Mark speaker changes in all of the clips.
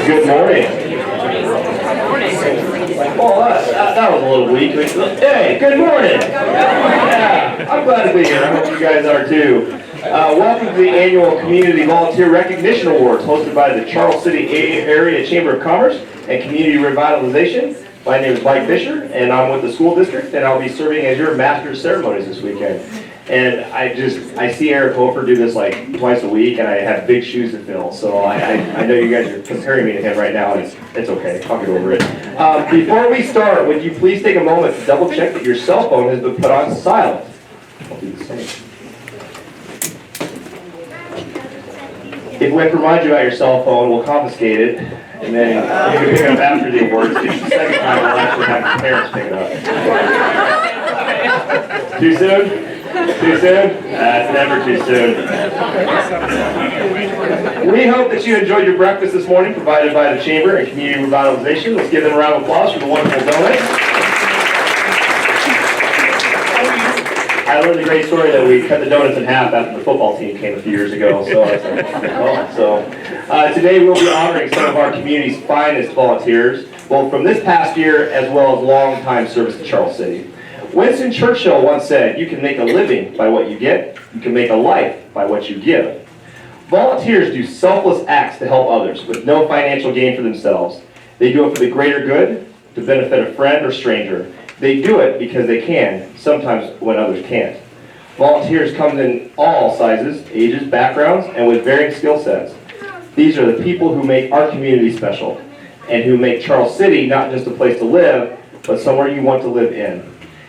Speaker 1: Good morning. Oh, that was a little weak. Hey, good morning. Yeah, I'm glad to be here. I hope you guys are too. Welcome to the annual Community Volunteer Recognition Awards hosted by the Charles City Area Chamber of Commerce and Community Revitalization. My name is Mike Fisher, and I'm with the school district, and I'll be serving as your master of ceremonies this weekend. And I see Eric Hofer do this like twice a week, and I have big shoes to fill. So I know you guys are comparing me to him right now, and it's okay. I'll get over it. Before we start, would you please take a moment to double check that your cell phone has been put on silent? I'll do the same. If we have to remind you about your cell phone, we'll confiscate it, and then you can pick it up after the awards. It's the second time we'll actually have your parents pick it up. Too soon? Too soon? It's never too soon. We hope that you enjoyed your breakfast this morning, provided by the Chamber and Community Revitalization. Let's give them a round of applause for the wonderful donuts. I learned a great story that we cut the donuts in half after the football team came a few years ago. So, today we'll be honoring some of our community's finest volunteers, both from this past year as well as long-time service to Charles City. Winston Churchill once said, "You can make a living by what you get. You can make a life by what you give." Volunteers do selfless acts to help others with no financial gain for themselves. They do it for the greater good, to benefit a friend or stranger. They do it because they can, sometimes when others can't. Volunteers come in all sizes, ages, backgrounds, and with varying skill sets. These are the people who make our community special, and who make Charles City not just a place to live, but somewhere you want to live in.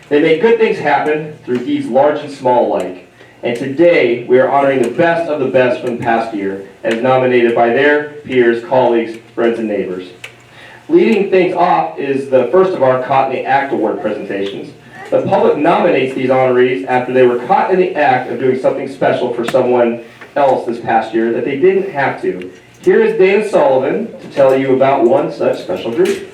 Speaker 1: They make good things happen through deeds large and small alike. And today, we are honoring the best of the best from the past year, as nominated by their peers, colleagues, friends, and neighbors. Leading things off is the first of our Caught in the Act Award presentations. The public nominates these honorees after they were caught in the act of doing something special for someone else this past year that they didn't have to. Here is Dana Sullivan to tell you about one such special group.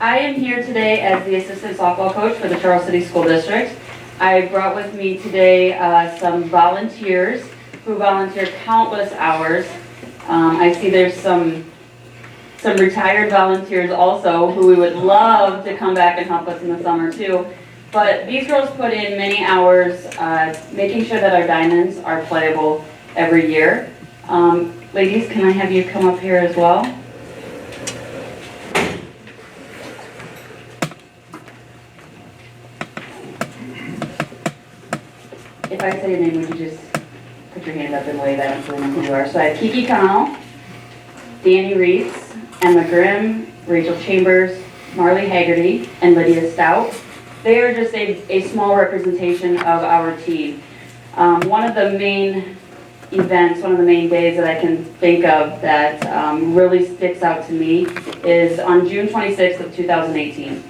Speaker 2: I am here today as the assistant softball coach for the Charles City School District. I brought with me today some volunteers who volunteer countless hours. I see there's some retired volunteers also who we would love to come back and help us in the summer too. But these girls put in many hours making sure that our diamonds are playable every year. Ladies, can I have you come up here as well? If I say your name, would you just put your hand up and wave at me so I know who you are? So I have Kiki Connell, Danny Reese, Emma Grimm, Rachel Chambers, Marley Haggerty, and Lydia Stout. They are just a small representation of our team. One of the main events, one of the main days that I can think of that really sticks out to me is on June 26th of 2018.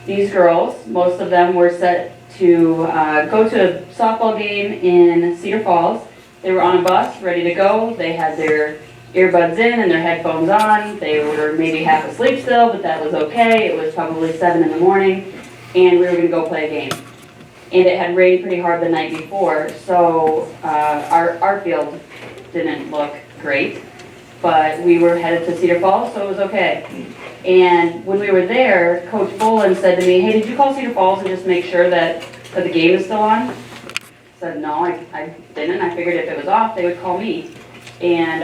Speaker 2: These girls, most of them were set to go to a softball game in Cedar Falls. They were on a bus, ready to go. They had their earbuds in and their headphones on. They were maybe half asleep still, but that was okay. It was probably 7 in the morning, and we were gonna go play a game. And it had rained pretty hard the night before, so our field didn't look great, but we were headed to Cedar Falls, so it was okay. And when we were there, Coach Boland said to me, "Hey, did you call Cedar Falls and just make sure that the game is still on?" I said, "No, I didn't. I figured if it was off, they would call me." And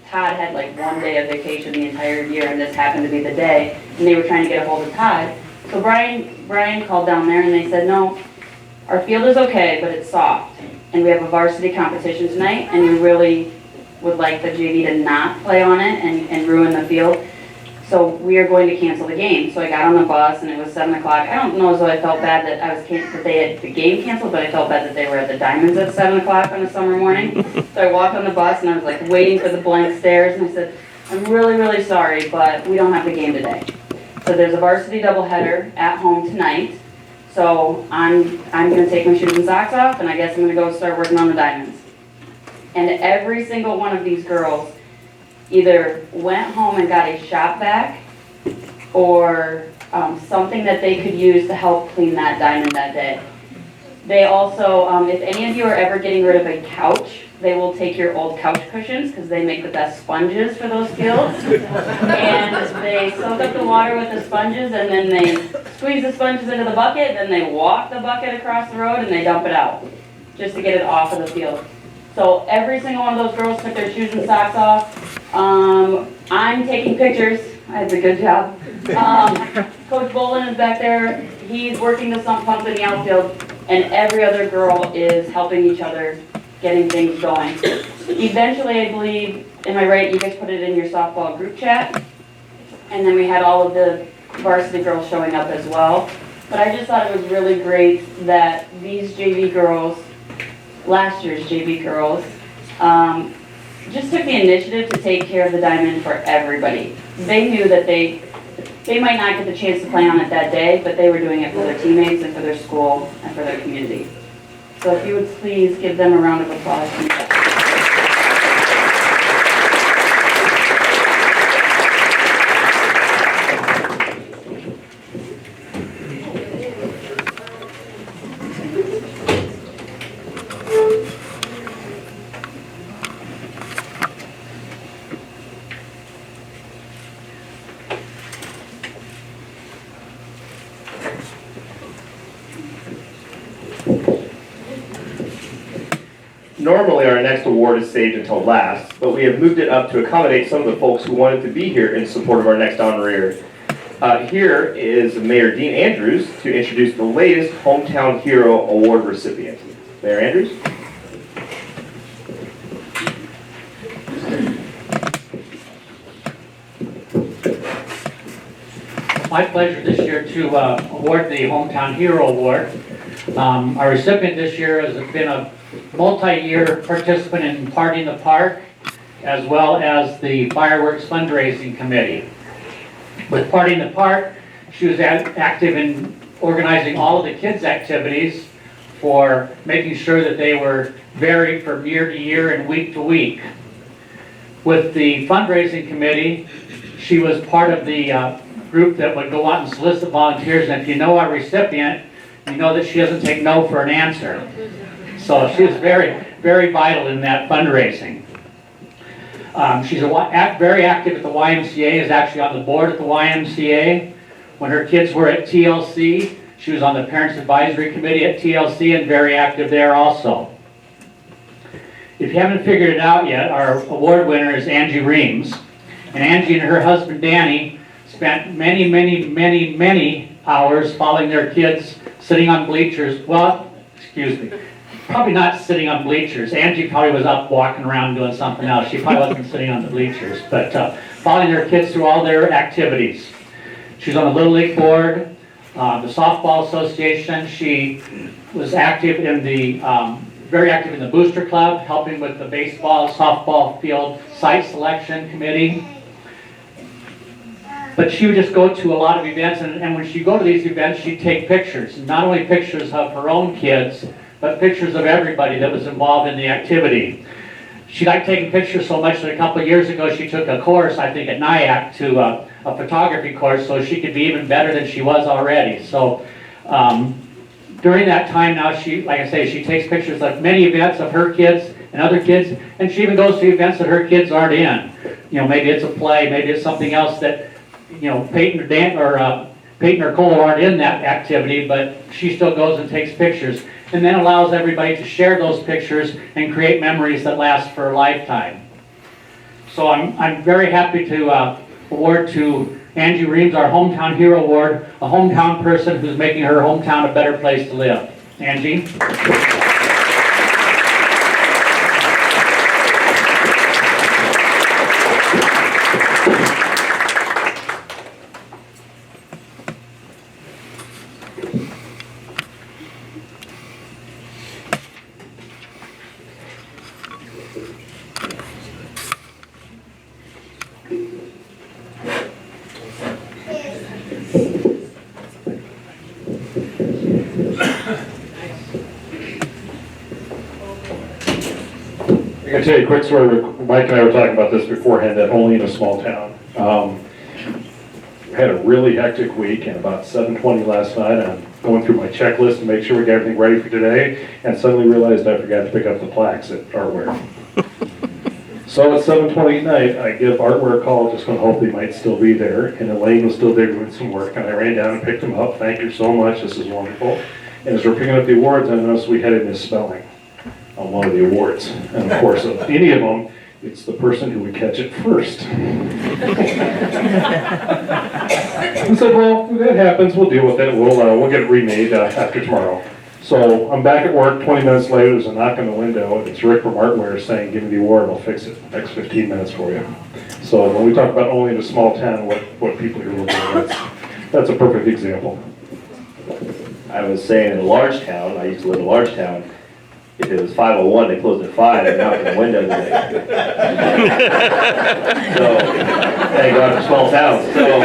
Speaker 2: Todd had like 1 day of vacation the entire year, and this happened to be the day, and they were trying to get a hold of Todd. So Brian called down there, and they said, "No, our field is okay, but it's soft, and we have a varsity competition tonight, and we really would like the JV to not play on it and ruin the field. So we are going to cancel the game." So I got on the bus and it was 7 o'clock. I don't know as though I felt bad that that they had the game canceled, but I felt bad that they were at the Diamonds at 7 o'clock on a summer morning. So I walked on the bus and I was like waiting for the blank stares, and I said, "I'm really, really sorry, but we don't have the game today." So there's a varsity doubleheader at home tonight. So I'm gonna take my shoes and socks off, and I guess I'm gonna go start working on the Diamonds. And every single one of these girls either went home and got a shop vac or something that they could use to help clean that diamond that day. They also, if any of you are ever getting rid of a couch, they will take your old couch cushions because they make the best sponges for those fields. And they soak up the water with the sponges and then they squeeze the sponges into the bucket, then they walk the bucket across the road and they dump it out just to get it off of the field. So every single one of those girls took their shoes and socks off. I'm taking pictures. I did a good job. Coach Bolin is back there. He's working the sump pump in the outfield, and every other girl is helping each other, getting things going. Eventually, I believe, am I right, you guys put it in your softball group chat? And then we had all of the varsity girls showing up as well. But I just thought it was really great that these JV girls, last year's JV girls, just took the initiative to take care of the diamond for everybody. They knew that they might not get the chance to play on it that day, but they were doing it for their teammates and for their school and for their community. So if you would please give them a round of applause.
Speaker 1: Normally, our next award is saved until last, but we have moved it up to accommodate some of the folks who wanted to be here in support of our next honorary. Here is Mayor Dean Andrews to introduce the latest Hometown Hero Award recipient. Mayor Andrews.
Speaker 3: My pleasure this year to award the Hometown Hero Award. Our recipient this year has been a multi-year participant in Party in the Park, as well as the Fireworks Fundraising Committee. With Party in the Park, she was active in organizing all of the kids' activities for making sure that they were varied from year to year and week to week. With the Fundraising Committee, she was part of the group that would go out and solicit volunteers, and if you know our recipient, you know that she doesn't take no for an answer. So she was very, very vital in that fundraising. She's very active at the YMCA, is actually on the board at the YMCA. When her kids were at TLC, she was on the Parents Advisory Committee at TLC and very active there also. If you haven't figured it out yet, our award winner is Angie Reams. And Angie and her husband Danny spent many, many, many, many hours following their kids sitting on bleachers. Well, excuse me. Probably not sitting on bleachers. Angie probably was up walking around doing something else. She probably wasn't sitting on the bleachers, but following their kids through all their activities. She's on the Little League board, the Softball Association. She was active in the, very active in the Booster Club, helping with the baseball, softball field site selection committee. But she would just go to a lot of events, and when she'd go to these events, she'd take pictures. Not only pictures of her own kids, but pictures of everybody that was involved in the activity. She liked taking pictures so much that a couple of years ago she took a course, I think at NIAC, to a photography course so she could be even better than she was already. So during that time now, she, like I say, she takes pictures of many events of her kids and other kids, and she even goes to events that her kids aren't in. You know, maybe it's a play, maybe it's something else that, you know, Peyton or Cole aren't in that activity, but she still goes and takes pictures, and then allows everybody to share those pictures and create memories that last for a lifetime. So I'm very happy to award to Angie Reams our Hometown Hero Award, a hometown person who's making her hometown a better place to live. Angie?
Speaker 4: I'm going to tell you a quick story. Mike and I were talking about this beforehand, that only in a small town. had a really hectic week, and about 7:20 last night, I'm going through my checklist to make sure we got everything ready for today, and suddenly realized I forgot to pick up the plaques at Artware. So at 7:20 at night, I give Artware a call, just gonna hope they might still be there, and Elaine was still there doing some work, and I ran down and picked them up. Thank you so much, this is wonderful. And as we're picking up the awards, I noticed we had a misspelling on one of the awards. And of course, of any of them, it's the person who would catch it first. I said, well, that happens, we'll deal with it, we'll get it remade after tomorrow. So I'm back at work, 20 minutes later, there's a knock on the window, and it's Rick from Artware saying, give me the award, I'll fix it next 15 minutes for you. So when we talk about only in a small town, what people are looking at, that's a perfect example.
Speaker 1: I was saying in a large town, I used to live in a large town, if it was 5:01, they closed at 5, and knocked on the window today. So, thank God for small towns. So,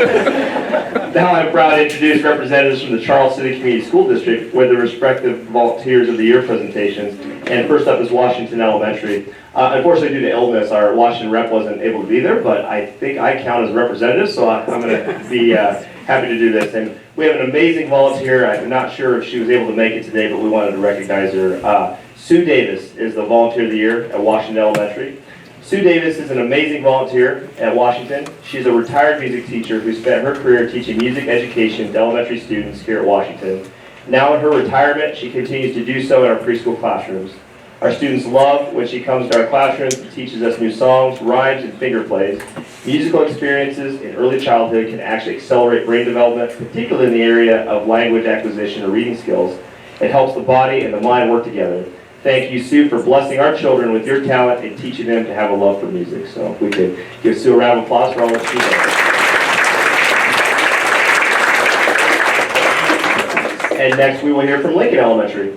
Speaker 1: now I'm proud to introduce representatives from the Charles City Community School District with the respective Volunteers of the Year presentations. And first up is Washington Elementary. Unfortunately, due to illness, our Washington rep wasn't able to be there, but I think I count as a representative, so I'm going to be happy to do this. And we have an amazing volunteer. I'm not sure if she was able to make it today, but we wanted to recognize her. Sue Davis is the Volunteer of the Year at Washington Elementary. Sue Davis is an amazing volunteer at Washington. She's a retired music teacher who spent her career teaching music education to elementary students here at Washington. Now in her retirement, she continues to do so in our preschool classrooms. Our students love when she comes to our classrooms and teaches us new songs, rhymes, and finger plays. Musical experiences in early childhood can actually accelerate brain development, particularly in the area of language acquisition or reading skills. It helps the body and the mind work together. Thank you, Sue, for blessing our children with your talent and teaching them to have a love for music. So if we could give Sue a round of applause for all that she does. And next we will hear from Lincoln Elementary.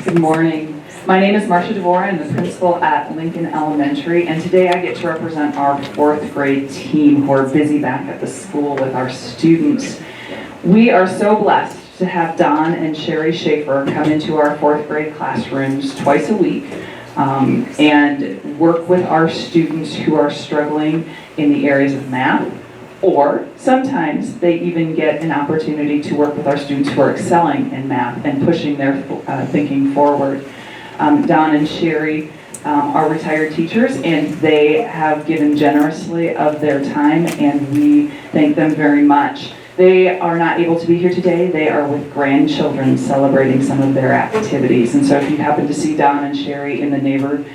Speaker 5: Good morning. My name is Marcia DeVore. I'm the principal at Lincoln Elementary, and today I get to represent our 4th grade team who are busy back at the school with our students. We are so blessed to have Don and Sherry Schaefer come into our 4th grade classrooms twice a week and work with our students who are struggling in the areas of math, or sometimes they even get an opportunity to work with our students who are excelling in math and pushing their thinking forward. Don and Sherry are retired teachers, and they have given generously of their time, and we thank them very much. They are not able to be here today. They are with grandchildren celebrating some of their activities. And so if you happen to see Don and Sherry in the neighborhood,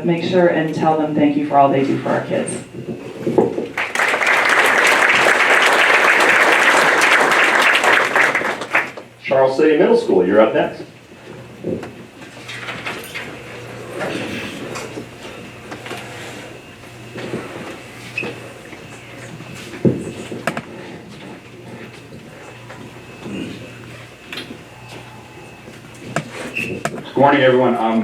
Speaker 5: make sure and tell them thank you for all they do for our kids.
Speaker 1: Charles City Middle School, you're up next.
Speaker 6: Good morning, everyone. I'm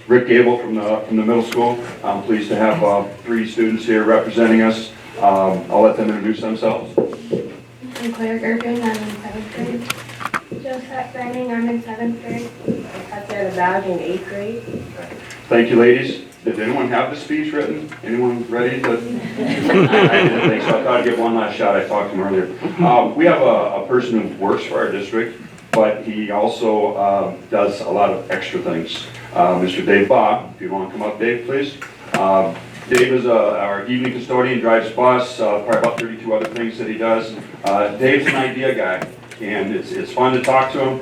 Speaker 6: Rick Gable from the middle school. I'm pleased to have 3 students here representing us. I'll let them introduce themselves.
Speaker 7: I'm Claire Gergen, I'm in 7th grade. Josette Benning, I'm in 7th grade. Tatiana Bowden in 8th grade.
Speaker 6: Thank you, ladies. Did anyone have the speech written? Anyone ready to? I didn't think so. I thought I'd give one last shot. I talked to him earlier. We have a person who works for our district, but he also does a lot of extra things. Mr. Dave Bob, if you want to come up, Dave, please. Dave is our evening custodian, drives bus, probably about 32 other things that he does. Dave's an idea guy, and it's fun to talk to him.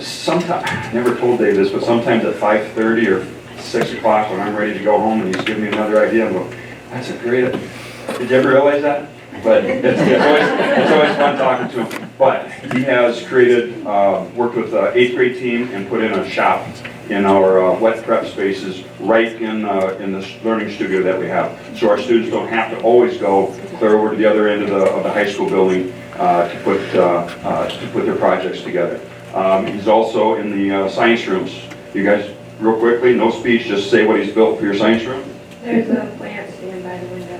Speaker 6: Sometimes, I never told Dave this, but sometimes at 5:30 or 6 o'clock when I'm ready to go home and he's giving me another idea, I'm going, that's a great idea. Did you ever realize that? But it's always fun talking to him. But he has created, worked with the 8th grade team and put in a shop in our wet prep spaces right in this learning studio that we have. So our students don't have to always go clear over to the other end of the high school building to put their projects together. He's also in the science rooms. You guys, real quickly, no speech, just say what he's built for your science room.
Speaker 7: There's a plant stand by the window.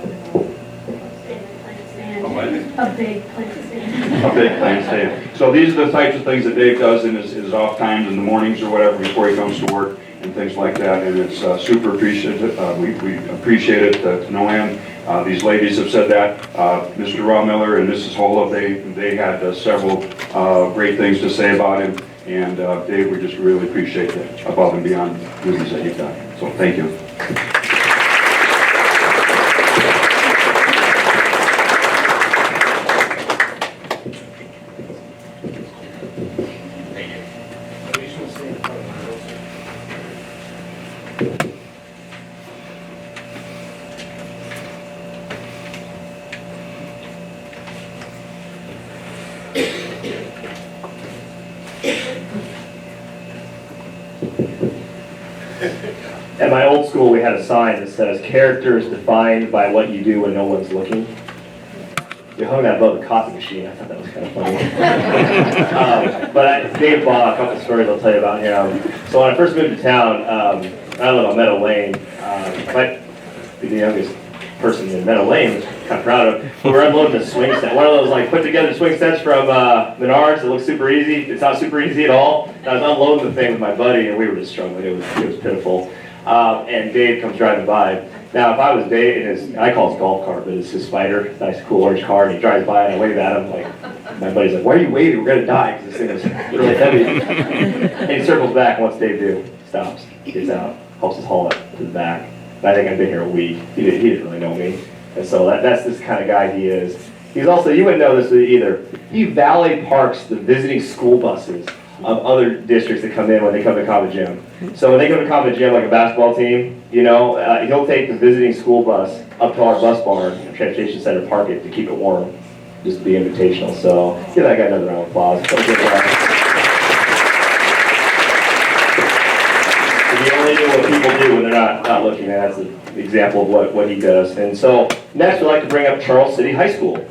Speaker 7: A big plant stand.
Speaker 6: A big Clan Stay. So these are the types of things that Dave does in his off times in the mornings or whatever before he comes to work and things like that, and it's super appreciative. We appreciate it to no end. These ladies have said that. Mr. Rob Miller and Mrs. Hola, they had several great things to say about him, and Dave, we just really appreciate the above and beyond duties that you've done. So thank you.
Speaker 1: At my old school, we had a sign that says, "Character is defined by what you do when no one's looking." We hung that above the coffee machine. I thought that was kind of funny. Dave bought a couple stories I'll tell you about him. So when I first moved to town, I live on Meadow Lane. Might be the youngest person in Meadow Lane, which I'm kind of proud of. We were unloading a swing set. One of those like put together swing sets from Menards that looks super easy. It's not super easy at all. And I was unloading the thing with my buddy, and we were just struggling. It was pitiful. And Dave comes driving by. Now, if I was Dave, I call his golf cart, but it's his Spider, nice, cool orange car, and he drives by, and I wave at him, like, my buddy's like, "Why are you waving? We're gonna die," because this thing is really heavy. And he circles back, and what's Dave do? Stops, gets out, helps us haul it to the back. And I think I've been here a week. He didn't really know me. And so that's this kind of guy he is. He's also, you wouldn't know this either, he valet parks the visiting school buses of other districts that come in when they come to Common Gym. So when they come to Common Gym, like a basketball team, he'll take the visiting school bus up to our bus barn, transportation center, park it to keep it warm, just be invitational. So give that guy another round of applause. The only do what people do when they're not looking, and that's an example of what he does. And so next we'd like to bring up Charles City High School.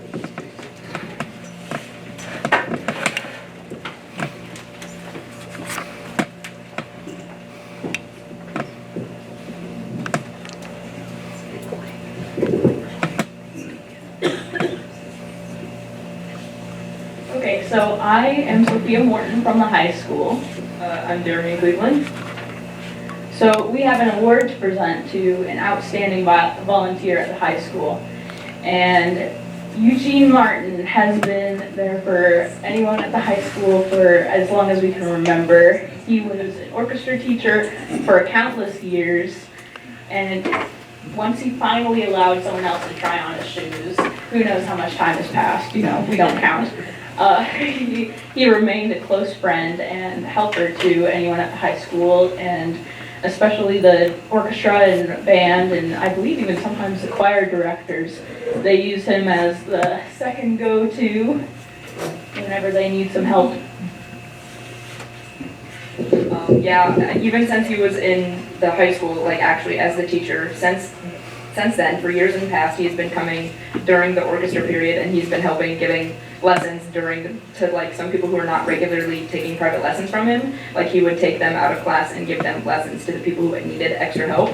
Speaker 8: Okay, so I am Sophia Morton from the high school. I'm Jeremy Cleveland. So we have an award to present to an outstanding volunteer at the high school. And Eugene Martin has been there for anyone at the high school for as long as we can remember. He was an orchestra teacher for countless years. And once he finally allowed someone else to try on his shoes, who knows how much time has passed, we don't count. He remained a close friend and helper to anyone at the high school, and especially the orchestra and band, and I believe even sometimes the choir directors. They use him as the second go-to whenever they need some help.
Speaker 9: Yeah, even since he was in the high school, like actually as the teacher, since then, for years in the past, he's been coming during the orchestra period, and he's been helping giving lessons to like some people who are not regularly taking private lessons from him. Like he would take them out of class and give them lessons to the people who needed extra help.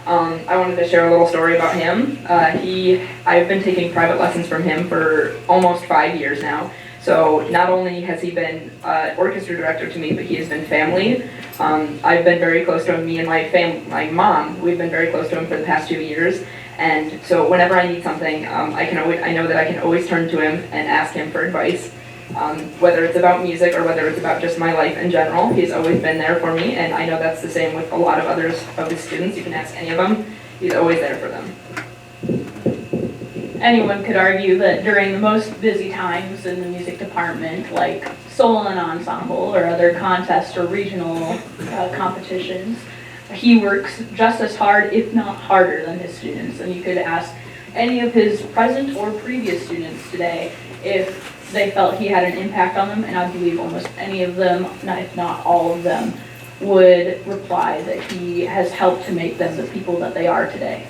Speaker 9: I wanted to share a little story about him. I've been taking private lessons from him for almost 5 years now. So not only has he been orchestra director to me, but he has been family. I've been very close to him. Me and my mom, we've been very close to him for the past 2 years. And so whenever I need something, I know that I can always turn to him and ask him for advice. Whether it's about music or whether it's about just my life in general, he's always been there for me. And I know that's the same with a lot of others of his students. You can ask any of them. He's always there for them.
Speaker 8: Anyone could argue that during the most busy times in the music department, like solo and ensemble or other contests or regional competitions, he works just as hard, if not harder, than his students. And you could ask any of his present or previous students today if they felt he had an impact on them, and I believe almost any of them, if not all of them, would reply that he has helped to make them the people that they are today.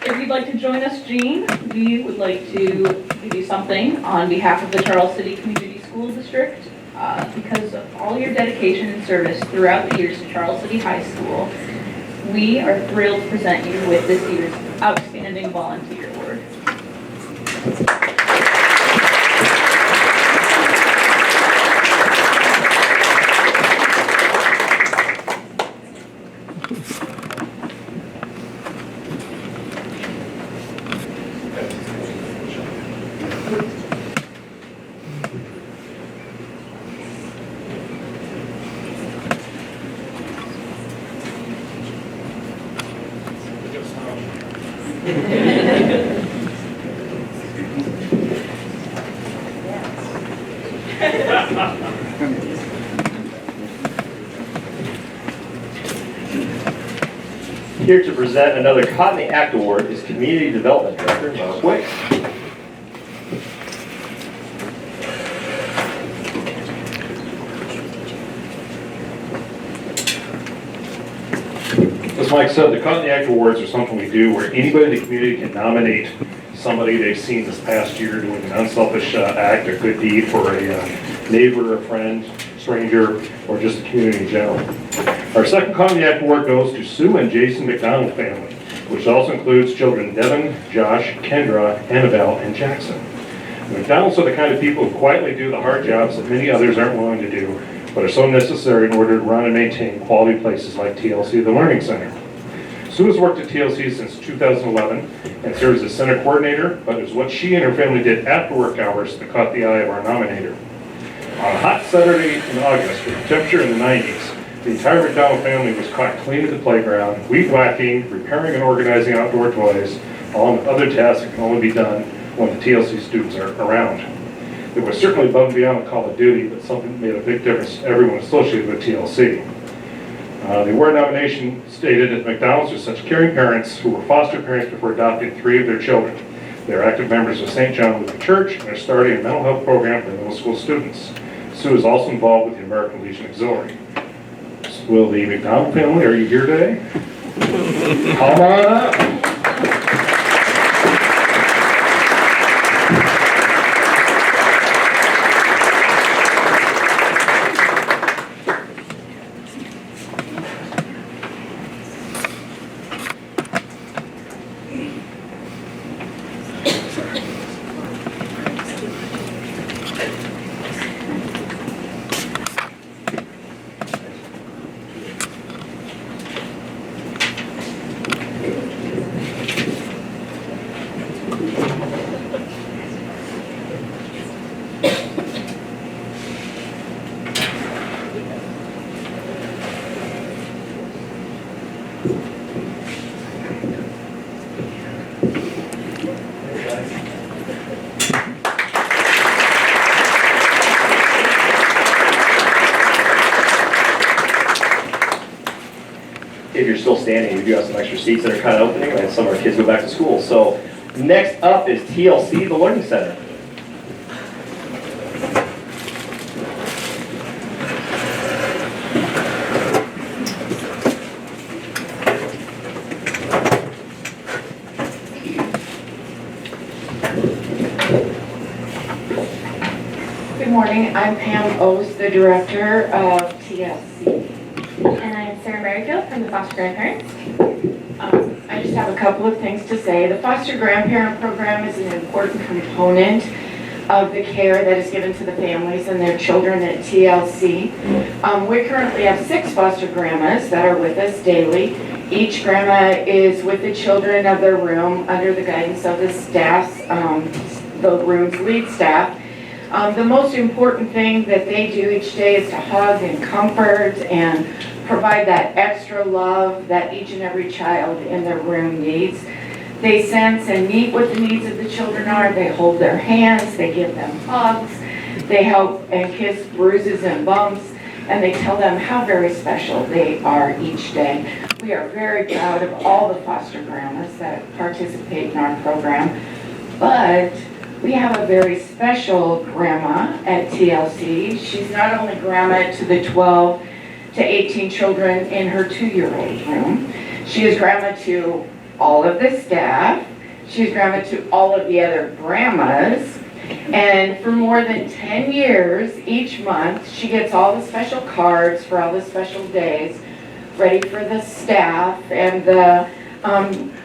Speaker 8: If you'd like to join us, Jean, we would like to give you something on behalf of the Charles City Community School District because of all your dedication and service throughout the years to Charles City High School. We are thrilled to present you with this year's Outstanding Volunteer Award.
Speaker 1: Here to present another Caught in the Act Award is Community Development Director Mark Wick.
Speaker 4: As Mike said, the Caught in the Act Awards are something we do where anybody in the community can nominate somebody they've seen this past year doing an unselfish act, a good deed for a neighbor, a friend, stranger, or just the community in general. Our second Caught in the Act Award goes to Sue and Jason McDonald family, which also includes children Devin, Josh, Kendra, Annabelle, and Jackson. The McDonalds are the kind of people who quietly do the hard jobs that many others aren't willing to do, but are so necessary in order to run and maintain quality places like TLC, the Learning Center. Sue has worked at TLC since 2011 and serves as center coordinator, but it was what she and her family did after work hours that caught the eye of our nominator. On a hot Saturday in August, with a temperature in the 90s, the entire McDonald family was caught cleaning the playground, weed whacking, repairing and organizing outdoor toys, along with other tasks that can only be done when the TLC students are around. It was certainly above and beyond the call of duty, but something that made a big difference to everyone associated with TLC. The award nomination stated that McDonald's are such caring parents who were foster parents before adopting 3 of their children. They're active members of St. John Lutheran Church and are starting a mental health program for middle school students. Sue is also involved with the American Legion Auxiliary. Will the McDonald family, are you here today? Come on up.
Speaker 1: If you're still standing, we do have some extra seats that are kind of opening, and some of our kids go back to school. So next up is TLC, the Learning Center.
Speaker 10: Good morning, I'm Pam O's, the director of TLC.
Speaker 7: And I'm Sarah Merrifield from the Foster Grandparents.
Speaker 10: I just have a couple of things to say. The foster grandparent program is an important component of the care that is given to the families and their children at TLC. We currently have 6 foster grandmas that are with us daily. Each grandma is with the children of their room under the guidance of the staff's, the room's lead staff. The most important thing that they do each day is to hug and comfort and provide that extra love that each and every child in their room needs. They sense and meet what the needs of the children are. They hold their hands, they give them hugs, they help and kiss bruises and bumps, and they tell them how very special they are each day. We are very proud of all the foster grandmas that participate in our program, but we have a very special grandma at TLC. She's not only grandma to the 12 to 18 children in her 2-year-old room, she is grandma to all of the staff, she's grandma to all of the other grandmas, and for more than 10 years, each month, she gets all the special cards for all the special days ready for the staff and the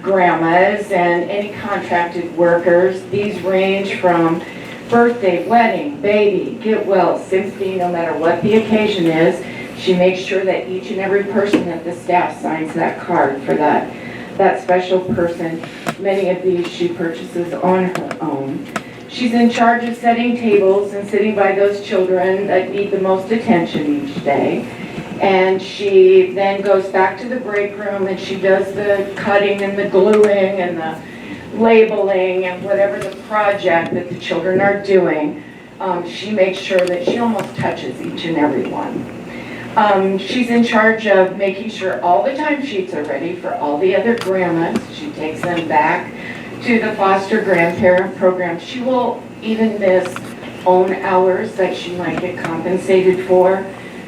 Speaker 10: grandmas and any contracted workers. These range from birthday, wedding, baby, get well, sympathy, no matter what the occasion is. She makes sure that each and every person at the staff signs that card for that special person. Many of these she purchases on her own. She's in charge of setting tables and sitting by those children that need the most attention each day. And she then goes back to the break room and she does the cutting and the gluing and the labeling and whatever the project that the children are doing. She makes sure that she almost touches each and every one. She's in charge of making sure all the timesheets are ready for all the other grandmas. She takes them back to the foster grandparent program. She will even miss own hours that she might get compensated for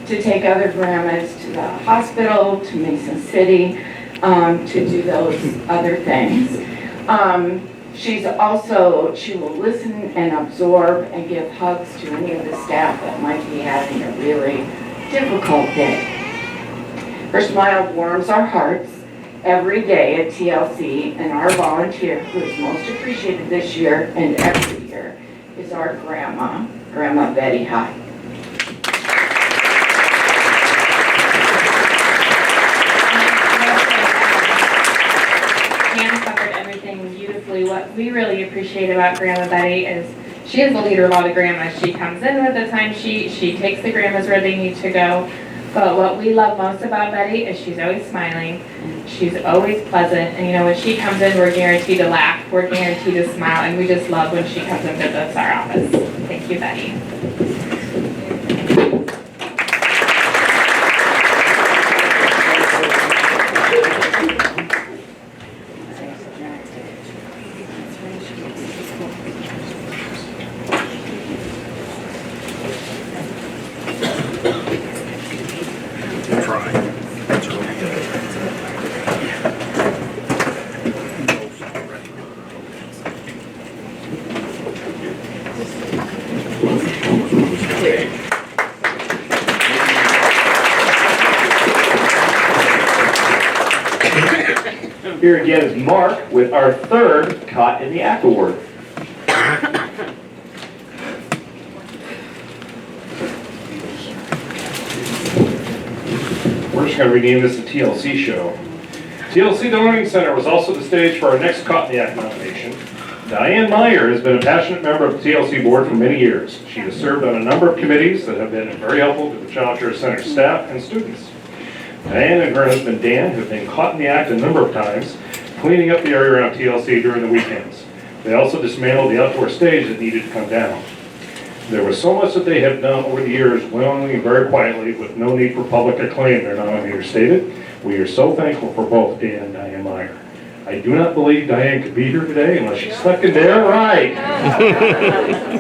Speaker 10: to take other grandmas to the hospital, to Mason City, to do those other things. She will listen and absorb and give hugs to any of the staff that might be having a really difficult day. Her smile warms our hearts every day at TLC, and our volunteer who is most appreciated this year and every year is our Grandma Betty Hyde.
Speaker 7: Pam covered everything beautifully. What we really appreciate about Grandma Betty is she is the leader of all the grandmas. She comes in with the timesheet, she takes the grandmas where they need to go. But what we love most about Betty is she's always smiling, she's always pleasant, and when she comes in, we're guaranteed to laugh, we're guaranteed to smile, and we just love when she comes and visits our office. Thank you, Betty.
Speaker 1: Here again is Mark with our third Caught in the Act Award.
Speaker 4: We're just going to rename this the TLC show. TLC The Learning Center was also the stage for our next Caught in the Act nomination. Diane Meyer has been a passionate member of the TLC board for many years. She has served on a number of committees that have been very helpful to the Child Care Center staff and students. Diane and her husband Dan have been caught in the act a number of times, cleaning up the area around TLC during the weekends. They also dismantled the outdoor stage that needed to come down. There was so much that they have done over the years, willingly and very quietly, with no need for public acclaim, their nominator stated. We are so thankful for both Dan and Diane Meyer. I do not believe Diane could be here today unless she snuck in there right.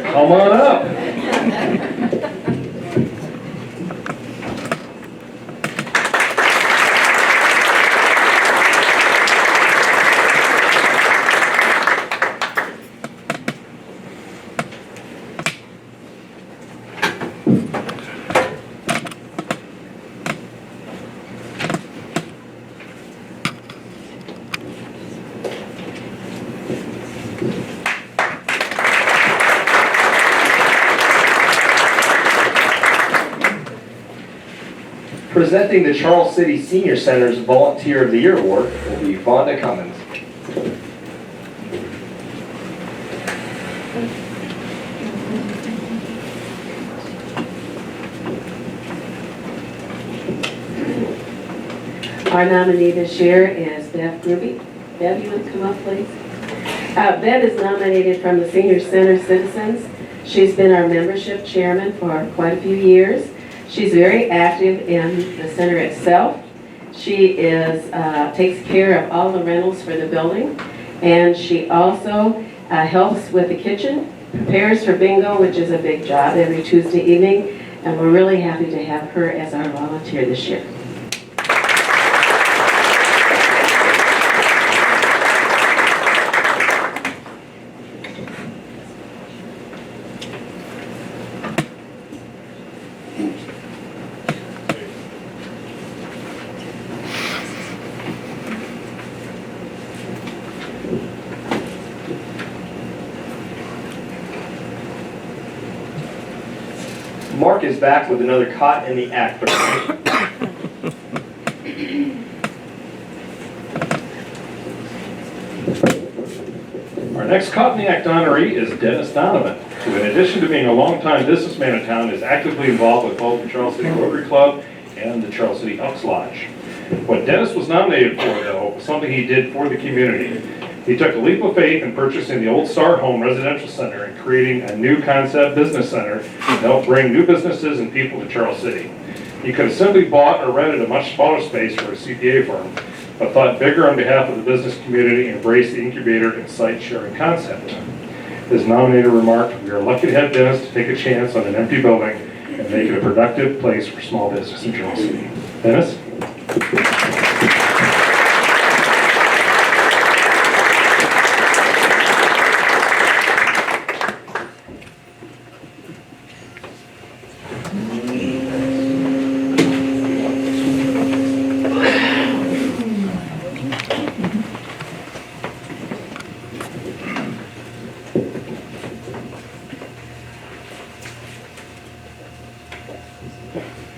Speaker 4: Come on up.
Speaker 1: Presenting the Charles City Senior Center's Volunteer of the Year Award will be Vonda Cummins.
Speaker 11: Our nominee this year is Bev Gruby. Bev, you want to come up, please? Bev is nominated from the Senior Center Citizens. She's been our membership chairman for quite a few years. She's very active in the center itself. She takes care of all the rentals for the building, and she also helps with the kitchen, prepares for bingo, which is a big job every Tuesday evening, and we're really happy to have her as our volunteer this year.
Speaker 1: Mark is back with another Caught in the Act presentation.
Speaker 4: Our next Caught in the Act honoree is Dennis Donovan, who in addition to being a longtime businessman in town is actively involved with both the Charles City Rotary Club and the Charles City Elks Lodge. What Dennis was nominated for, though, was something he did for the community. He took a leap of faith in purchasing the Old Star Home Residential Center and creating a new concept business center to help bring new businesses and people to Charles City. He could have simply bought or rented a much smaller space for a CPA firm, but thought bigger on behalf of the business community and embraced the incubator and site sharing concept. His nominator remarked, "We are lucky to have Dennis to take a chance on an empty building and make it a productive place for small business in Charles City." Dennis?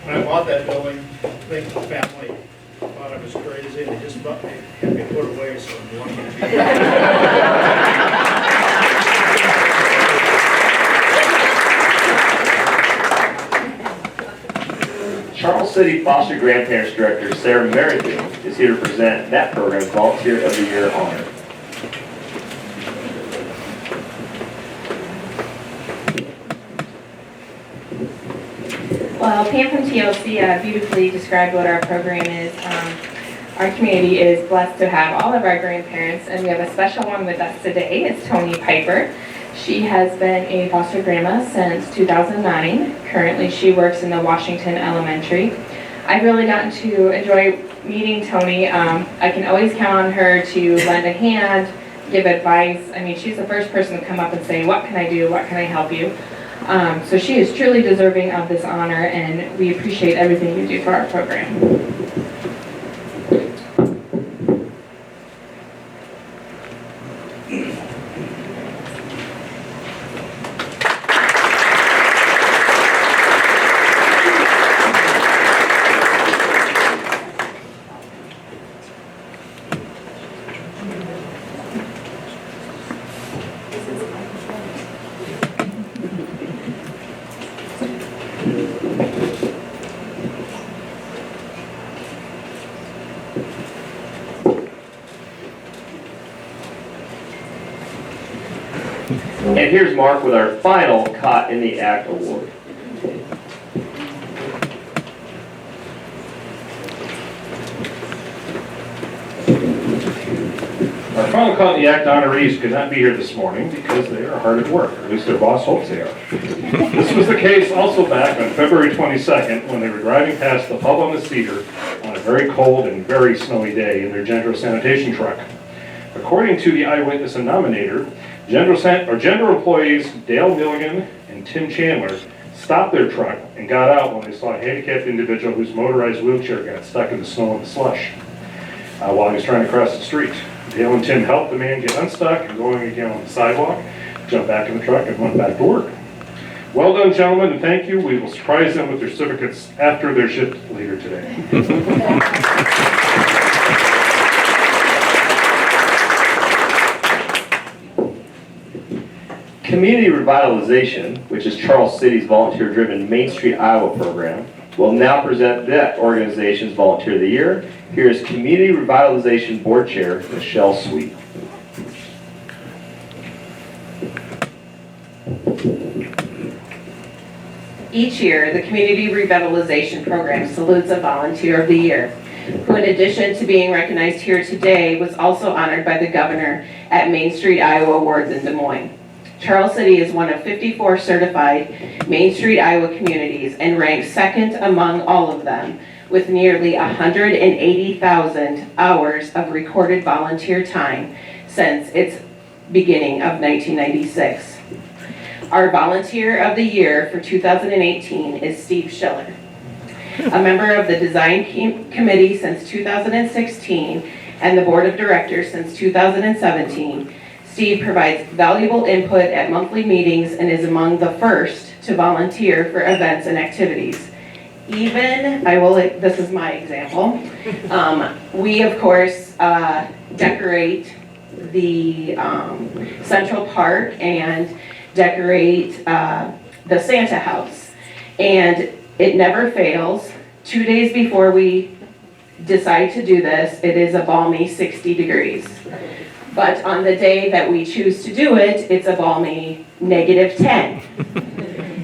Speaker 12: When I bought that building, I think the family thought I was crazy, they just about had me put away, so I'm wanting to be.
Speaker 1: Charles City Foster Grandparents Director Sarah Merrigan is here to present that program's Volunteer of the Year honor.
Speaker 7: Well, Pam from TLC beautifully described what our program is. Our community is blessed to have all of our grandparents, and we have a special one with us today. It's Tony Piper. She has been a foster grandma since 2009. Currently, she works in the Washington Elementary. I've really gotten to enjoy meeting Tony. I can always count on her to lend a hand, give advice. I mean, she's the first person to come up and say, "What can I do? What can I help you?" So she is truly deserving of this honor, and we appreciate everything you do for our program.
Speaker 1: And here's Mark with our final Caught in the Act award.
Speaker 4: Our final Caught in the Act honorees could not be here this morning because they are hard at work, or at least their boss hopes they are. This was the case also back on February 22nd when they were driving past the pub on the Cedar on a very cold and very snowy day in their Gendro sanitation truck. According to the eyewitness and nominator, Gendro employees Dale Milligan and Tim Chandler stopped their truck and got out when they saw a handicapped individual whose motorized wheelchair got stuck in the snow and the slush while he was trying to cross the street. Dale and Tim helped the man get unstuck and going again on the sidewalk, jumped back in the truck and went back to work. Well done, gentlemen, and thank you. We will surprise them with their certificates after their shift later today.
Speaker 1: Community Revitalization, which is Charles City's volunteer-driven Main Street, Iowa program, will now present that organization's Volunteer of the Year. Here is Community Revitalization Board Chair, Michelle Sweet.
Speaker 13: Each year, the Community Revitalization Program salutes a Volunteer of the Year, who in addition to being recognized here today, was also honored by the Governor at Main Street, Iowa Awards in Des Moines. Charles City is one of 54 certified Main Street, Iowa communities and ranks second among all of them with nearly 180,000 hours of recorded volunteer time since its beginning of 1996. Our Volunteer of the Year for 2018 is Steve Schiller. A member of the Design Committee since 2016 and the Board of Directors since 2017, Steve provides valuable input at monthly meetings and is among the first to volunteer for events and activities. Even, this is my example, we of course decorate the Central Park and decorate the Santa house. And it never fails. 2 days before we decide to do this, it is a balmy 60 degrees. But on the day that we choose to do it, it's a balmy -10.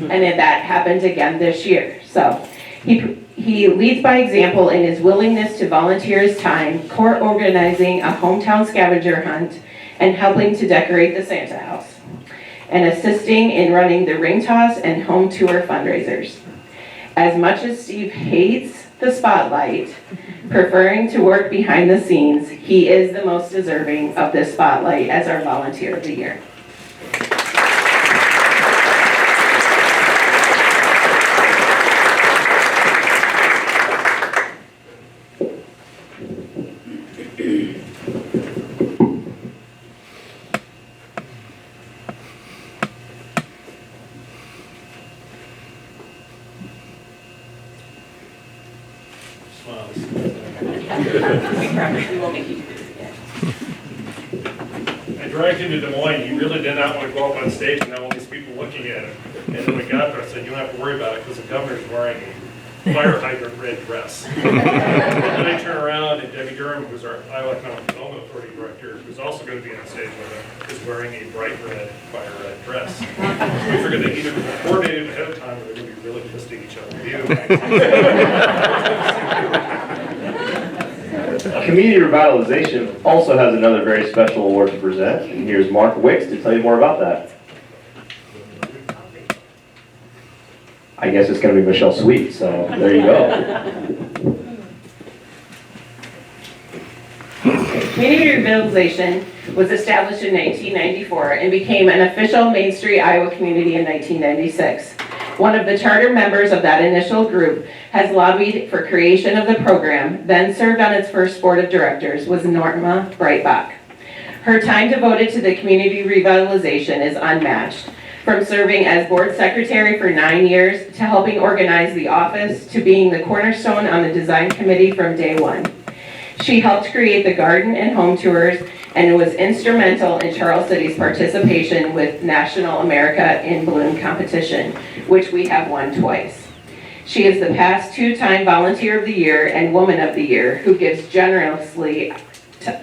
Speaker 13: And then that happened again this year. So he leads by example in his willingness to volunteer his time, co-organizing a hometown scavenger hunt, and helping to decorate the Santa house, and assisting in running the ring toss and home tour fundraisers. As much as Steve hates the spotlight, preferring to work behind the scenes, he is the most deserving of this spotlight as our Volunteer of the Year.
Speaker 12: I dragged him to Des Moines. He really did not want to go up on stage and have all these people looking at him. And then we got there, I said, you don't have to worry about it because the governor's wearing a fire hydrant red dress. And then I turn around and Debbie Durham, who's our Iowa County Development Authority Director, who's also going to be on stage with him, is wearing a bright red fire red dress. We figured they either coordinated ahead of time or they're going to be really pissed at each other.
Speaker 1: Community Revitalization also has another very special award to present, and here's Mark Wicks to tell you more about that. I guess it's going to be Michelle Sweet, so there you go.
Speaker 13: Community Revitalization was established in 1994 and became an official Main Street, Iowa community in 1996. One of the charter members of that initial group has lobbied for creation of the program, then served on its first board of directors, was Norma Breitbach. Her time devoted to the community revitalization is unmatched, from serving as board secretary for 9 years to helping organize the office to being the cornerstone on the design committee from day one. She helped create the garden and home tours and was instrumental in Charles City's participation with National America in Bloom competition, which we have won twice. She is the past two-time Volunteer of the Year and Woman of the Year who gives generously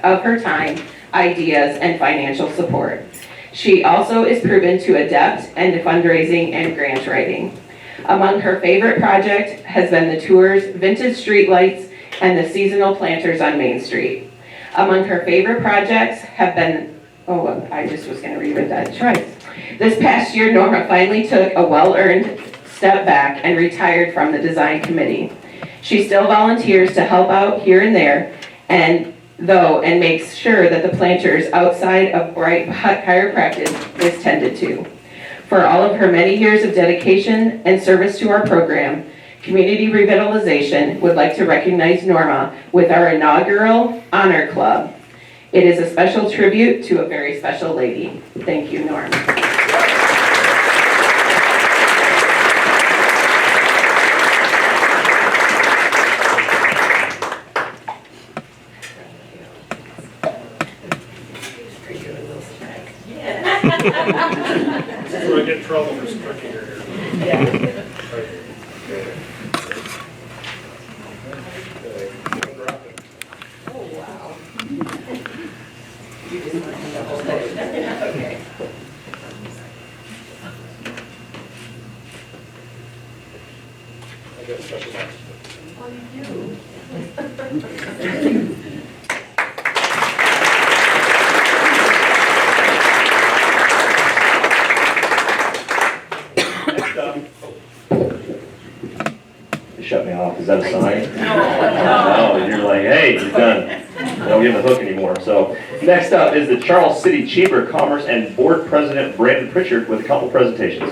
Speaker 13: of her time, ideas, and financial support. She also is proven to adept in fundraising and grant writing. Among her favorite projects has been the tours, vintage streetlights, and the seasonal planters on Main Street. Among her favorite projects have been, I just was gonna reread that twice. This past year, Norma finally took a well-earned step back and retired from the design committee. She still volunteers to help out here and there, and makes sure that the planters outside of Bright Chiropractic is tended to. For all of her many years of dedication and service to our program, Community Revitalization would like to recognize Norma with our inaugural Honor Club. It is a special tribute to a very special lady. Thank you, Norma.
Speaker 12: This is where I get in trouble for striking her here. Yeah.
Speaker 11: Oh, wow. You just want to double that. Okay.
Speaker 12: I got a special box.
Speaker 11: Oh, you do?
Speaker 1: Shut me off, is that a sign? No, you're like, hey, you're done. Don't give him the hook anymore. So next up is the Charles City Chamber of Commerce and Board President Brandon Pritchard with a couple presentations.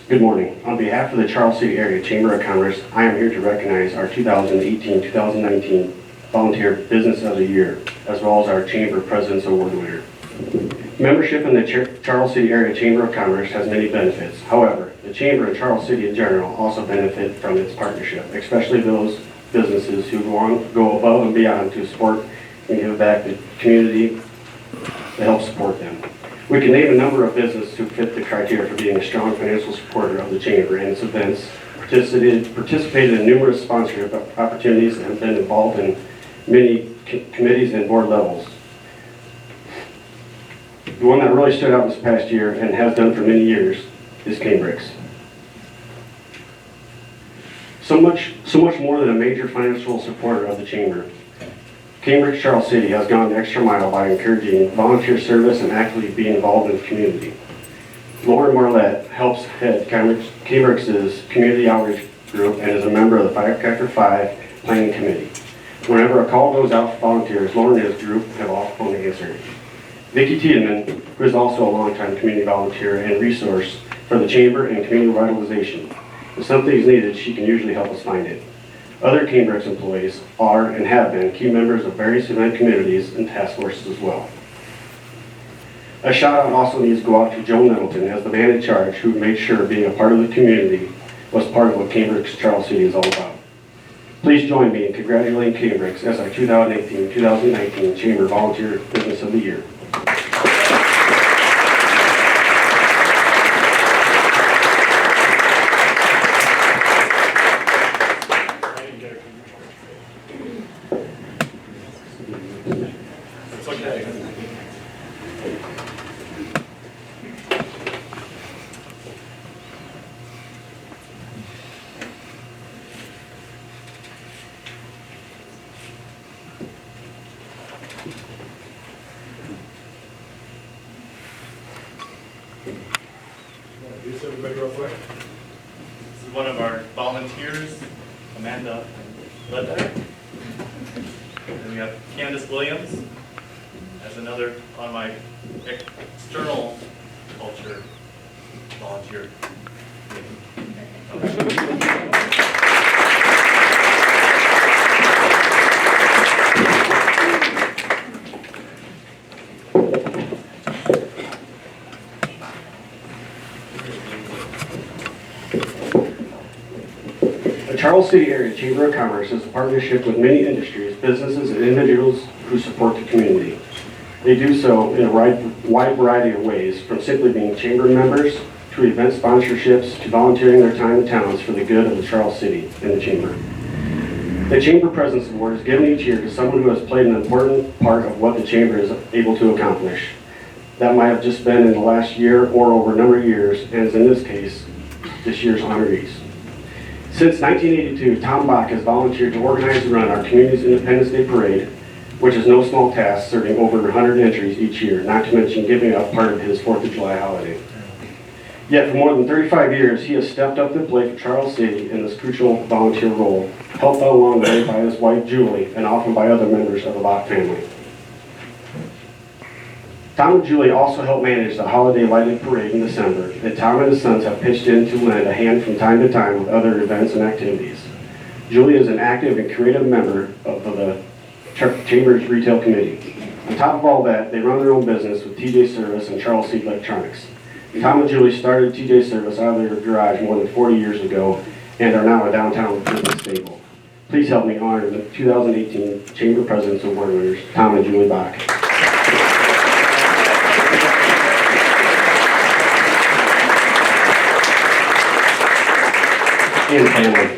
Speaker 14: Good morning. On behalf of the Charles City Area Chamber of Commerce, I am here to recognize our 2018-2019 Volunteer Business of the Year, as well as our Chamber President's Award winner. Membership in the Charles City Area Chamber of Commerce has many benefits. However, the Chamber and Charles City in general also benefit from its partnership, especially those businesses who go above and beyond to support and give back to the community to help support them. We can name a number of businesses who fit the criteria for being a strong financial supporter of the Chamber and its events, participated in numerous sponsorship opportunities, and have been involved in many committees and board levels. The one that really stood out this past year and has done for many years is Canebricks. So much more than a major financial supporter of the Chamber. Canebricks Charles City has gone the extra mile by encouraging volunteer service and actively being involved in the community. Lauren Marlette helps head Canebricks' community outreach group and is a member of the Firecracker 5 Planning Committee. Whenever a call goes out for volunteers, Lauren and his group have often answered. Vicki Tiedemann, who is also a longtime community volunteer and resource for the Chamber and community revitalization. If something is needed, she can usually help us find it. Other Canebricks employees are and have been key members of various event communities and task forces as well. A shout out also needs to go out to Joe Nettleton as the man in charge who made sure being a part of the community was part of what Canebricks Charles City is all about. Please join me in congratulating Canebricks as our 2018-2019 Chamber Volunteer Business of the Year.
Speaker 12: It's okay. Introduce everybody real quick. This is one of our volunteers, Amanda Ledbetter. And we have Candace Williams as another on my external culture volunteer.
Speaker 14: The Charles City Area Chamber of Commerce is a partnership with many industries, businesses, and individuals who support the community. They do so in a wide variety of ways, from simply being chamber members, to event sponsorships, to volunteering their time and talents for the good of the Charles City and the Chamber. The Chamber President's Award is given each year to someone who has played an important part of what the Chamber is able to accomplish. That might have just been in the last year or over a number of years, and is in this case, this year's honorees. Since 1982, Tom Bach has volunteered to organize and run our community's Independence Day Parade, which is no small task, serving over 100 entries each year, not to mention giving up part of his 4th of July holiday. Yet for more than 35 years, he has stepped up to the plate for Charles City in this crucial volunteer role, helped out along the way by his wife Julie, and often by other members of the Bach family. Tom and Julie also help manage the holiday lighted parade in December, and Tom and his sons have pitched in to lend a hand from time to time with other events and activities. Julie is an active and creative member of the Chamber's Retail Committee. On top of all that, they run their own business with TJ Service and Charles City Electronics. Tom and Julie started TJ Service out of their garage more than 40 years ago and are now a downtown business stable. Please help me honor the 2018 Chamber President's Award winners, Tom and Julie Bach. And family.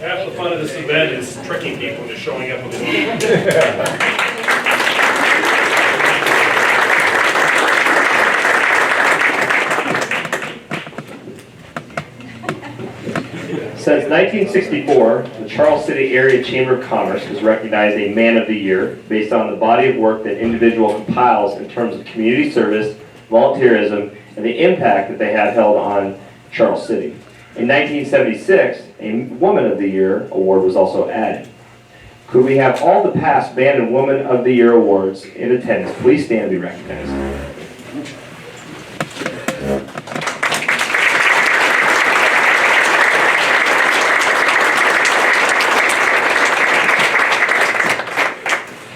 Speaker 12: Half the fun of this event is tricking people into showing up with a
Speaker 1: Since 1964, the Charles City Area Chamber of Commerce has recognized a Man of the Year based on the body of work that individual compiles in terms of community service, volunteerism, and the impact that they have held on Charles City. In 1976, a Woman of the Year award was also added. Could we have all the past Man and Woman of the Year awards in attendance? Please stand and be recognized.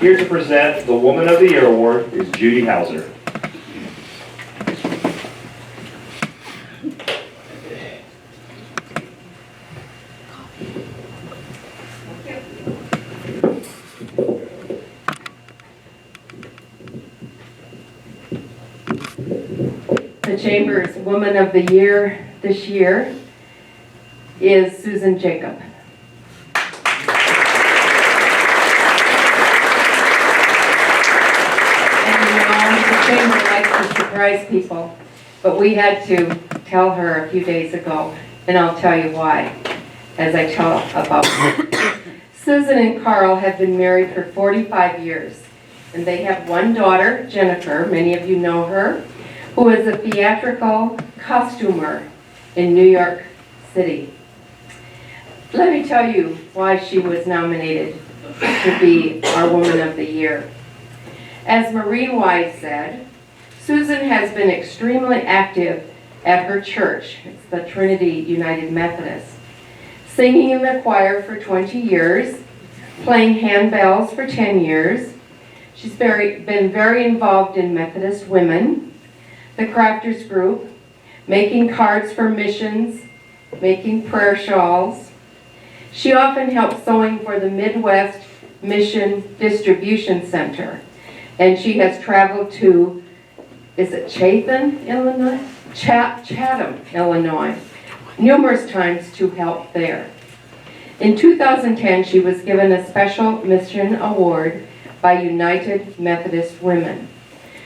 Speaker 1: Here to present the Woman of the Year award is Judy Hauser.
Speaker 11: The Chamber's Woman of the Year this year is Susan Jacob. The Chamber likes to surprise people, but we had to tell her a few days ago, and I'll tell you why, as I tell about her. Susan and Carl have been married for 45 years, and they have one daughter, Jennifer, many of you know her, who is a theatrical costumer in New York City. Let me tell you why she was nominated to be our Woman of the Year. As Maureen Wise said, Susan has been extremely active at her church, it's the Trinity United Methodist, singing in the choir for 20 years, playing handbells for 10 years. She's been very involved in Methodist Women, the Crafters Group, making cards for missions, making prayer shawls. She often helps sewing for the Midwest Mission Distribution Center. And she has traveled to, is it Chatham, Illinois? Chatham, Illinois, numerous times to help there. In 2010, she was given a special mission award by United Methodist Women.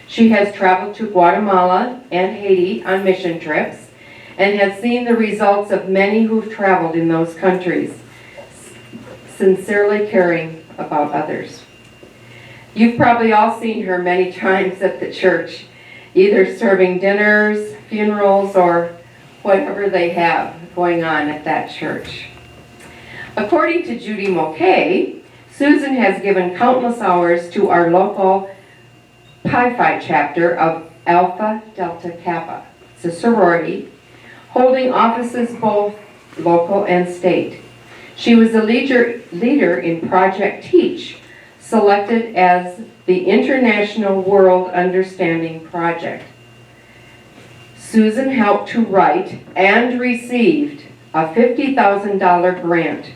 Speaker 11: She has traveled to Guatemala and Haiti on mission trips and has seen the results of many who've traveled in those countries, sincerely caring about others. You've probably all seen her many times at the church, either serving dinners, funerals, or whatever they have going on at that church. According to Judy Mulcahy, Susan has given countless hours to our local Pi Phi chapter of Alpha Delta Kappa. It's a sorority, holding offices both local and state. She was a leader in Project Teach, selected as the International World Understanding Project. Susan helped to write and received a $50,000 grant,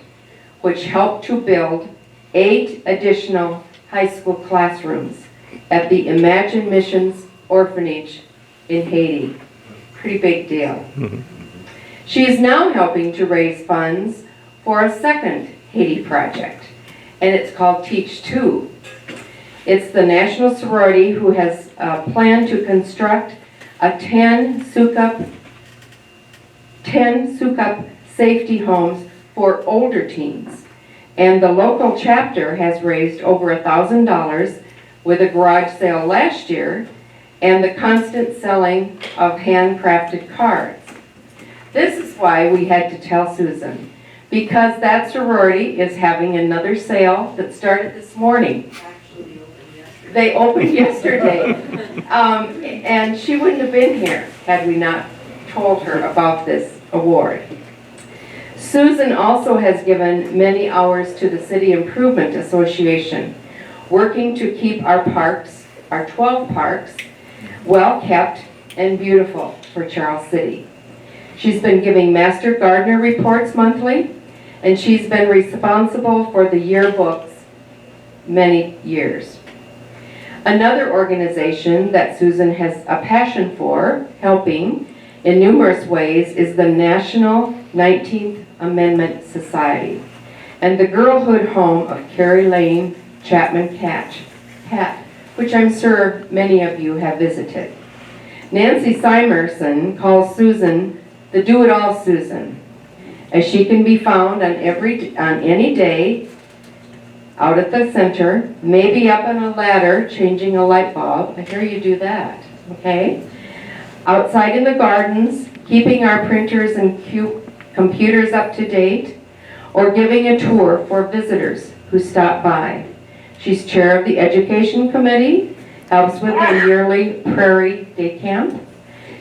Speaker 11: which helped to build 8 additional high school classrooms at the Imagine Missions Orphanage in Haiti. Pretty big deal. She is now helping to raise funds for a second Haiti project, and it's called Teach 2. It's the national sorority who has planned to construct a 10 Sukup safety homes for older teens. And the local chapter has raised over $1,000 with a garage sale last year and the constant selling of handcrafted cards. This is why we had to tell Susan, because that sorority is having another sale that started this morning. They opened yesterday. And she wouldn't have been here had we not told her about this award. Susan also has given many hours to the City Improvement Association, working to keep our parks, our 12 parks, well kept and beautiful for Charles City. She's been giving Master Gardener reports monthly, and she's been responsible for the yearbooks many years. Another organization that Susan has a passion for helping in numerous ways is the National 19th Amendment Society and the Girlhood Home of Carrie Lane Chapman Pat, which I'm sure many of you have visited. Nancy Simerson calls Susan the do-it-all Susan, as she can be found on any day out at the center, maybe up on a ladder changing a light bulb. I hear you do that, okay? Outside in the gardens, keeping our printers and computers up to date, or giving a tour for visitors who stop by. She's chair of the Education Committee, helps with the yearly Prairie Day Camp,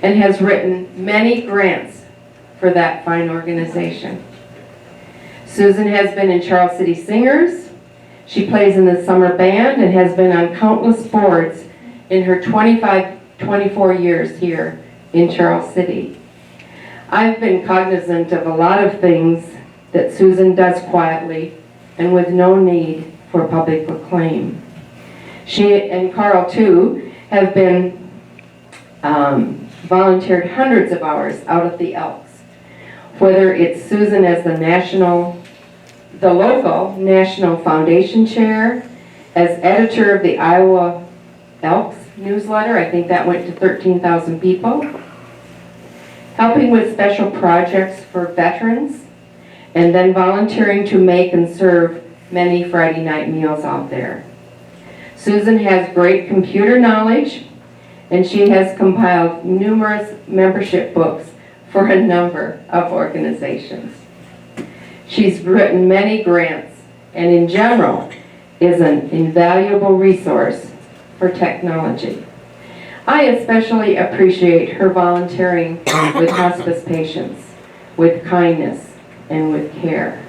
Speaker 11: and has written many grants for that fine organization. Susan has been in Charles City Singers. She plays in the summer band and has been on countless boards in her 24 years here in Charles City. I've been cognizant of a lot of things that Susan does quietly and with no need for public acclaim. She and Carl too have been volunteered hundreds of hours out at the Elks. Whether it's Susan as the local National Foundation Chair, as editor of the Iowa Elks newsletter, I think that went to 13,000 people, helping with special projects for veterans, and then volunteering to make and serve many Friday night meals out there. Susan has great computer knowledge, and she has compiled numerous membership books for a number of organizations. She's written many grants, and in general is an invaluable resource for technology. I especially appreciate her volunteering with hospice patients, with kindness and with care.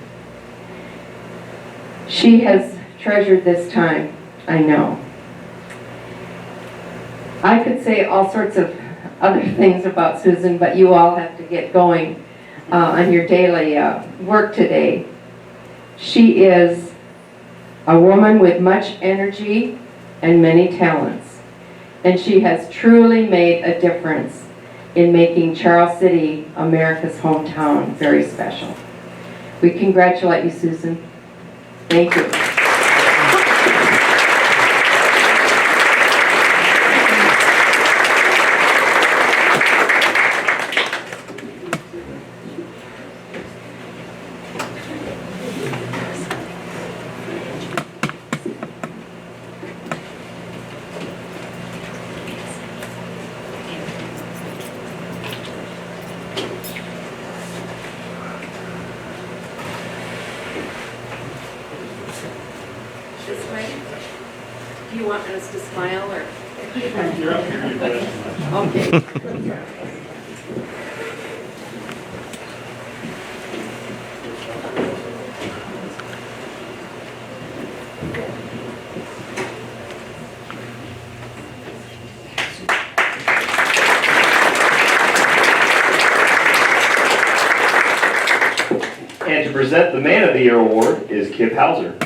Speaker 11: She has treasured this time, I know. I could say all sorts of other things about Susan, but you all have to get going on your daily work today. She is a woman with much energy and many talents, and she has truly made a difference in making Charles City, America's hometown, very special. We congratulate you, Susan. Thank you. Do you want us to smile or?
Speaker 12: You're up here, you bet.
Speaker 11: Okay.
Speaker 1: And to present the Man of the Year award is Kip Hauser.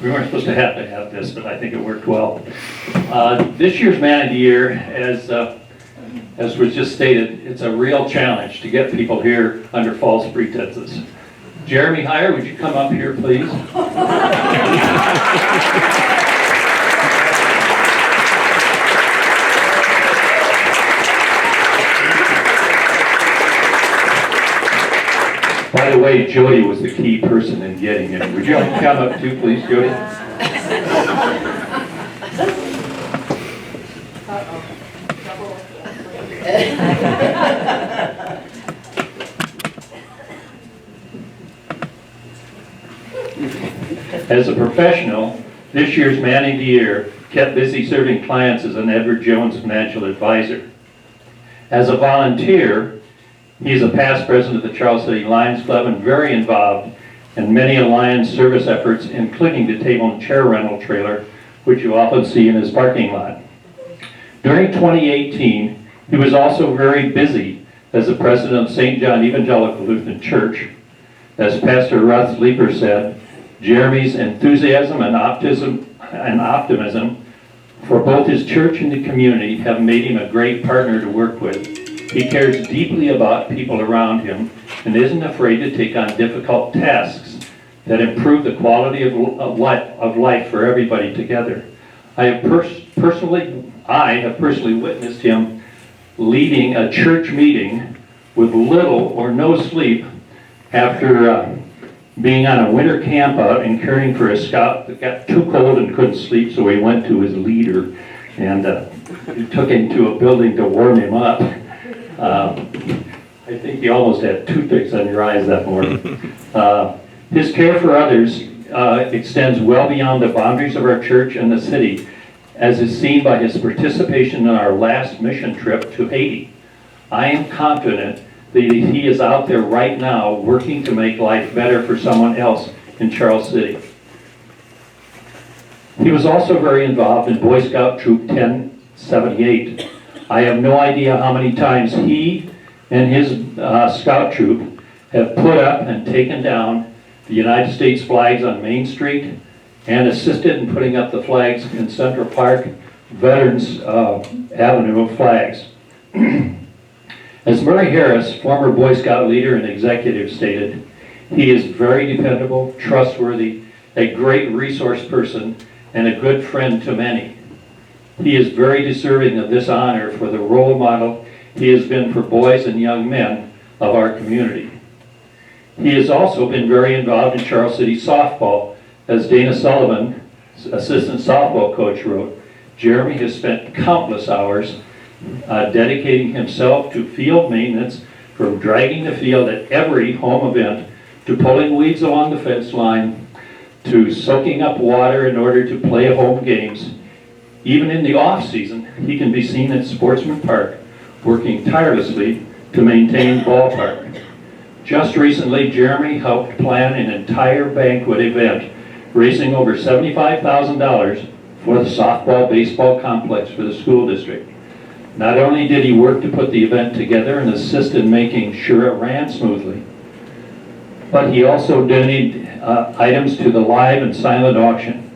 Speaker 15: We weren't supposed to have this, but I think it worked well. This year's Man of the Year, as was just stated, it's a real challenge to get people here under false pretenses. Jeremy Heyer, would you come up here, please? By the way, Jody was the key person in getting him. Would you come up too, please, Jody? As a professional, this year's Man of the Year kept busy serving clients as an Edward Jones financial advisor. As a volunteer, he is a past president of the Charles City Lions Club and very involved in many Lions service efforts, including the table and chair rental trailer, which you often see in his parking lot. During 2018, he was also very busy as the president of St. John Evangelical Lutheran Church. As Pastor Russ Leeper said, Jeremy's enthusiasm and optimism for both his church and the community have made him a great partner to work with. He cares deeply about people around him and isn't afraid to take on difficult tasks that improve the quality of life for everybody together. I have personally witnessed him leading a church meeting with little or no sleep after being on a winter camp out and caring for a scout that got too cold and couldn't sleep, so he went to his leader and took him to a building to warm him up. I think you almost had toothpicks on your eyes that morning. His care for others extends well beyond the boundaries of our church and the city, as is seen by his participation in our last mission trip to Haiti. I am confident that he is out there right now working to make life better for someone else in Charles City. He was also very involved in Boy Scout Troop 1078. I have no idea how many times he and his scout troop have put up and taken down the United States flags on Main Street and assisted in putting up the flags in Central Park, Veterans Avenue of flags. As Murray Harris, former Boy Scout leader and executive, stated, he is very dependable, trustworthy, a great resource person, and a good friend to many. He is very deserving of this honor for the role model he has been for boys and young men of our community. He has also been very involved in Charles City softball. As Dana Sullivan, assistant softball coach, wrote, Jeremy has spent countless hours dedicating himself to field maintenance, from dragging the field at every home event, to pulling weeds along the fence line, to soaking up water in order to play home games. Even in the off-season, he can be seen at Sportsman Park, working tirelessly to maintain the ballpark. Just recently, Jeremy helped plan an entire banquet event, raising over $75,000 for the softball-baseball complex for the school district. Not only did he work to put the event together and assist in making sure it ran smoothly, but he also donated items to the live and silent auction.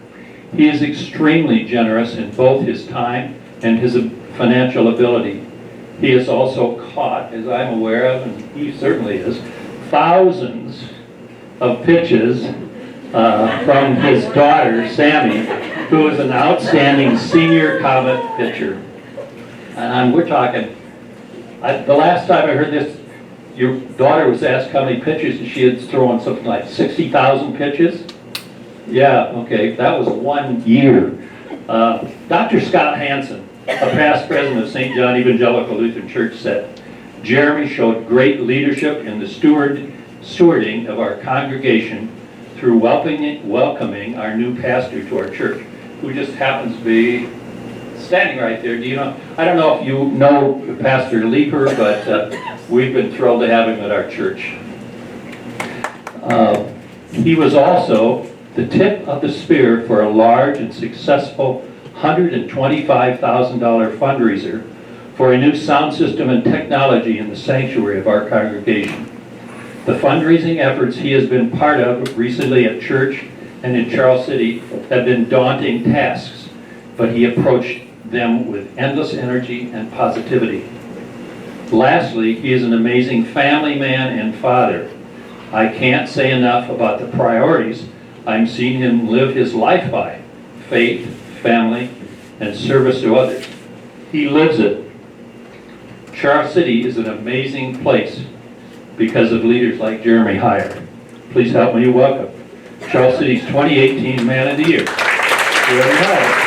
Speaker 15: He is extremely generous in both his time and his financial ability. He has also caught, as I'm aware of, and he certainly is, thousands of pitches from his daughter, Sammy, who is an outstanding senior Comet pitcher. And we're talking, the last time I heard this, your daughter was asked how many pitches, and she had thrown something like 60,000 pitches. Yeah, okay, that was 1 year. Dr. Scott Hansen, a past president of St. John Evangelical Lutheran Church, said, Jeremy showed great leadership in the stewarding of our congregation through welcoming our new pastor to our church, who just happens to be standing right there. Do you know? I don't know if you know Pastor Leeper, but we've been thrilled to have him at our church. He was also the tip of the spear for a large and successful $125,000 fundraiser for a new sound system and technology in the sanctuary of our congregation. The fundraising efforts he has been part of recently at church and in Charles City have been daunting tasks, but he approached them with endless energy and positivity. Lastly, he is an amazing family man and father. I can't say enough about the priorities I'm seeing him live his life by: faith, family, and service to others. He lives it. Charles City is an amazing place because of leaders like Jeremy Heyer. Please help me welcome Charles City's 2018 Man of the Year, Jeremy Heyer.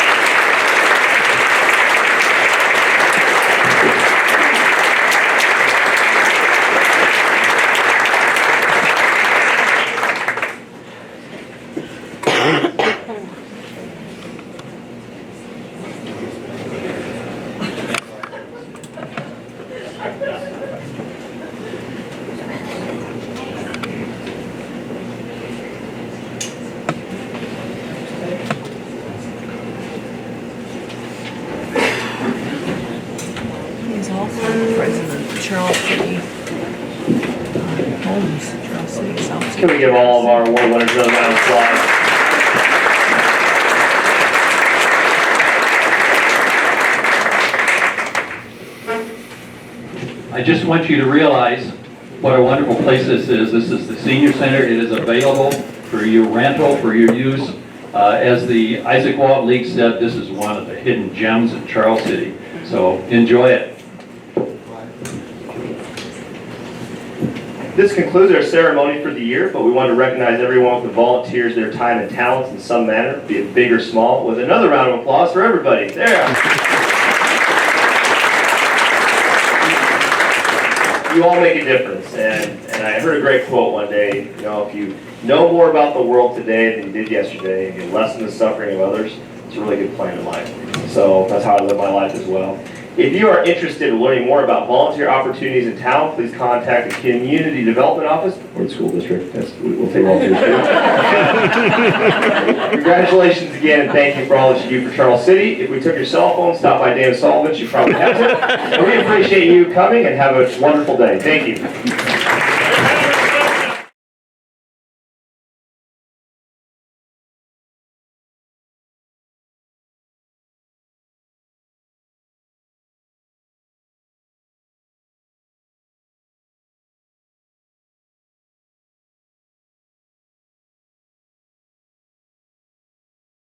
Speaker 5: He's also president of Charles City Homes, Charles City South.
Speaker 1: Can we give all of our award winners another round of applause?
Speaker 15: I just want you to realize what a wonderful place this is. This is the senior center. It is available for your rental, for your use. As the Isaac Walt League said, this is one of the hidden gems in Charles City. So enjoy it.
Speaker 1: This concludes our ceremony for the year, but we want to recognize everyone who volunteers their time and talents in some manner, be it big or small, with another round of applause for everybody. There. You all make a difference, and I heard a great quote one day, you know, if you know more about the world today than you did yesterday, and you lessen the suffering of others, it's a really good plan in life. So that's how I live my life as well. If you are interested in learning more about volunteer opportunities in town, please contact the Community Development Office or the school district. We'll take volunteers too. Congratulations again, and thank you for all that you do for Charles City. If we took your cell phone, stop by Dana Sullivan, she probably has it. And we appreciate you coming, and have a wonderful day. Thank you.